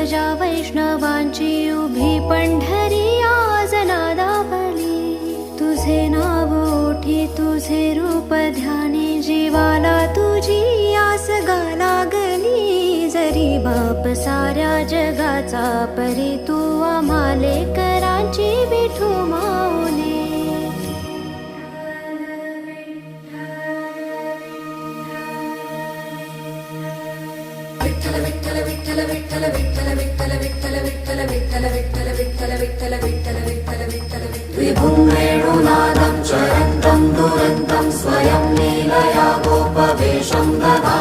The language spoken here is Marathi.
प्रजा वैष्णवांची उभी पंढरी आज नादावली। तुझे नाव ओठी तुझे रूप ध्यानी जीवाला तुझी आस गा लागली। जरी बाप साऱ्या जगाचा परी तू आम्हाले करांची विठू माऊली। विठ्ठल विठ्ठल विठ्ठल विठ्ठल विठ्ठल विठ्ठल विठ्ठल विठ्ठल विठ्ठल विठ्ठल विठ्ठल विठ्ठल विठ्ठल विठ्ठल विठ्ठल विभुं वेणुनादं चरन्तं दुरन्तं स्वयं लीलया गोपवेशं ददानं।